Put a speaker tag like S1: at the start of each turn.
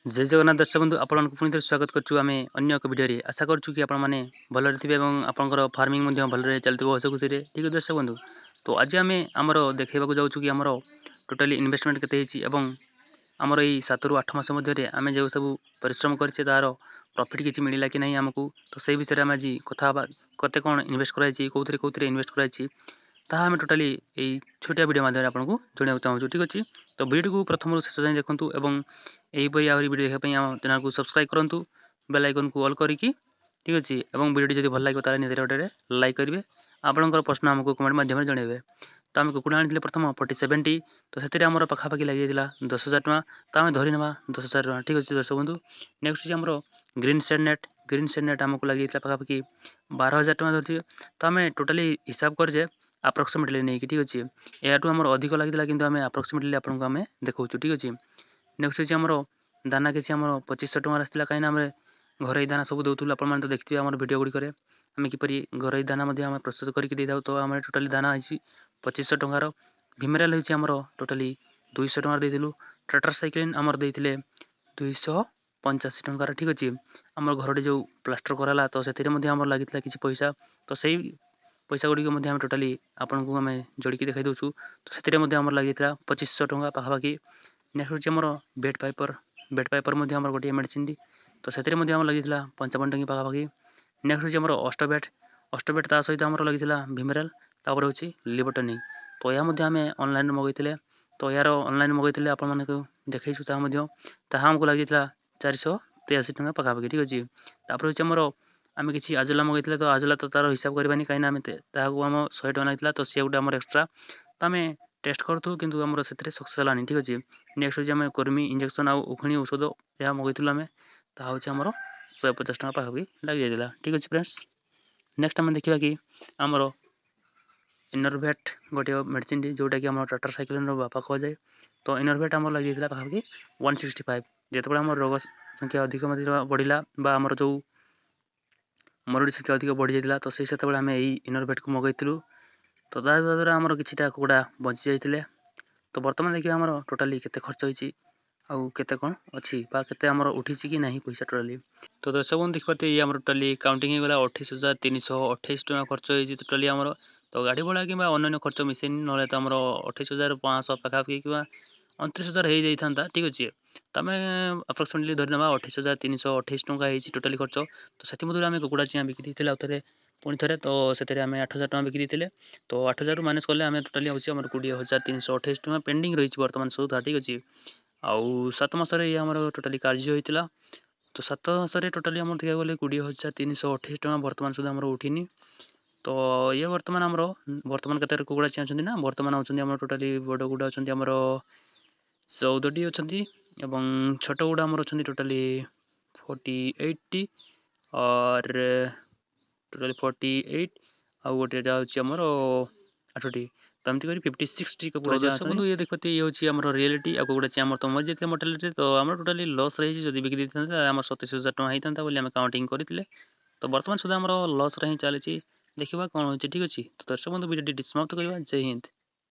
S1: जय जगन्नाथ दर्शक बंधु आपण पुणी थे स्वागत करछु आमे अन्य एक वीडियो रे आशा करछु कि आपण माने भलरे थिबे एवं आपनकर फार्मिंग मध्ये भलरे चलतिबो हस खुशी रे ठीक है दर्शक बंधु। तो आज आमे हमर देखेबा को जाउछु कि हमर टोटली इन्वेस्टमेंट केते हिची एवं हमर एई 7 रु 8 मास मध्ये रे आमे जे सब परिश्रम करछे तार प्रॉफिट किछि मिलिला कि नहीं हमकु तो सेही विषय रे आमे आज कथा बा कते कोन इन्वेस्ट कराइछि कोउथरे इन्वेस्ट कराइछि ताहा आमे टोटली एई छोटिया वीडियो माध्यम आपनको जणाउ चाहूछु ठीक अछि। तो वीडियो को प्रथम शेष जाए देखंतु एवं एही पई आहुरी वीडियो देखा पई हम चैनल को सब्सक्राइब करंतु बेल आइकन को ऑल करिकि ठीक अछि एवं वीडियो जदि भल लागो ताले निजे गोटे लाइक करिवे आपनकर प्रश्न हमको कमेंट माध्यम रे जणेबे। तो आमे कुकुडा आनिथिले प्रथम 47 टी तो सेतिरे हमर पाखा पाखी लागि दिला 10000 टका तो आमे धरि नबा 10000 टका ठीक अछि दर्शक बंधु। नेक्स्ट जे हमरो ग्रीन शेड नेट हमको लागि दिला पाखा पाखी 12000 टका धरछि तो आमे टोटली हिसाब कर जे अप्रोक्सीमेटली नहीं ठीक अछि एटू हमर अधिक लागि दिला किंतु आमे अप्रोक्सीमेटली आपनको आमे देखौछु ठीक अछि। नेक्स्ट जे हमरो दाना किछि हमरो 2500 टका आस्तिला काइना हमरे घरे दाना सब दउथुल आपण माने तो देखथिबे हमर वीडियो गुडी करे आमे किपरि घरे दाना मध्ये हम प्रस्तुत करिकि देइ दाउ तो हमर टोटली दाना आइछि 2500 टकार भीमराल होइछि हमरो टोटली 200 टका देइथिलु ट्रैक्टर साइकिल हमर देइथिले 285 टकार ठीक अछि। हमर घरडे जो प्लास्टर कराला तो सेतिरे मध्ये हमर लागितला किछि पैसा तो सेही पैसा गुडी मध्ये हम टोटली आपनको हमें जोड़िकी देखाई दउछु तो सेतिरे मध्ये हमर लागितला 2500 टका पाखा पाखी। नेक्स्ट होछि हमर बेड पाइपर मध्ये हमर गोटे मेडिसिन दी तो सेतिरे मध्ये हमर लागितला 55 टका पाखा पाखी। नेक्स्ट होछि हमर अष्टबेट ता सहित हमर लागितला भीमराल तापर होछि लिबर्टनी तो या मध्ये हमें ऑनलाइन मगैतिले तो यार ऑनलाइन मगैतिले आपण माने को देखैछु ता मध्ये ताहा हमको लागितला 483 टका पाखा पाखी ठीक अछि। तापर होछि हमर आमे किछि आजला मगैतिले तो आजला तो तार हिसाब करबानी काइना आमे ताहाको हम 100 टका नाइतला तो से गुटे हमर एक्स्ट्रा तो आमे टेस्ट करथु किंतु हमर सेतिरे सक्सेस हलानी ठीक अछि। नेक्स्ट होछि हमें कर्मी इंजेक्शन आ उखणी औषध या मगैतिलु आमे ता होछि हमर 150 टका पाखा पाखी लागि दिला ठीक अछि फ्रेंड्स। नेक्स्ट हम देखिबा कि हमर इनरवेट गोटे मेडिसिन दी जोटा कि हमर ट्रैक्टर साइकिल रो बापा खो जाए तो इनरवेट हमर लागि दिला पाखा पाखी 165 जेतबे हमर रोग संख्या अधिक मध्ये बढ़िला बा हमर जो मरुड़ी संख्या अधिक बढ़ी जाइतिला तो से सेतबे हमें एई इनरवेट को मगैतिलु तो ता द्वारा हमर किछिटा कुकुडा बंची जाइतिले। तो वर्तमान देखिए हमर टोटली केते खर्च होइछि आउ केते कोन अछि बा केते हमर उठिछि कि नाही पैसा टोटली तो दर्शक बंधु देखिपाते ये हमर टोटली काउंटिंग गला 28328 टका खर्च होइछि टोटली हमर तो गाड़ी भड़ा कि अन्य खर्च मिसेन नले तो हमर 28500 पाखा पाखी कि 29000 हे जाई थांता ठीक अछि। तमे अप्रोक्सीमेटली धरि नबा 28328 टका हेछि टोटली खर्च तो सेति मधुर आमे कुकुडा चिया बिक्री दिथिला उथरे पुणी थरे तो सेतिरे आमे 8000 टका बिक्री दिथिले तो 8000 रु माइनस करले आमे टोटली होछि हमर 20328 टका पेंडिंग रहिछि वर्तमान सुधा ठीक अछि। आउ 7 मास रे हमर टोटली कार्य होइतिला तो 7 मास रे टोटली हमर देखा गले 20328 टका वर्तमान सुधा हमर उठिनी तो ये वर्तमान हमर वर्तमान कते कुकुडा चिया छथि ना वर्तमान होछथि हमर टोटली बड गुडा होछथि हमर 14 टी होछथि एवं छोट गुडा हमर होछथि टोटली 48 टी और टोटली 48 आउ गोटे जा होछि हमर 8 टी तमति करी 56 टी कुकुडा जा सब बंधु ये देखते ये होछि हमर रियलिटी आ कुकुडा चिया हमर तो मर जेतले मोर्टालिटी तो हमर टोटली लॉस रहिछि जदि बिक्री दिथनता हमर 27000 टका हेइतनता बोली हम काउंटिंग करितले तो वर्तमान सुधा हमर लॉस रहि चलिछि देखिबा कोन होछि ठीक अछि। तो दर्शक बंधु वीडियो समाप्त करिबा जय हिंद।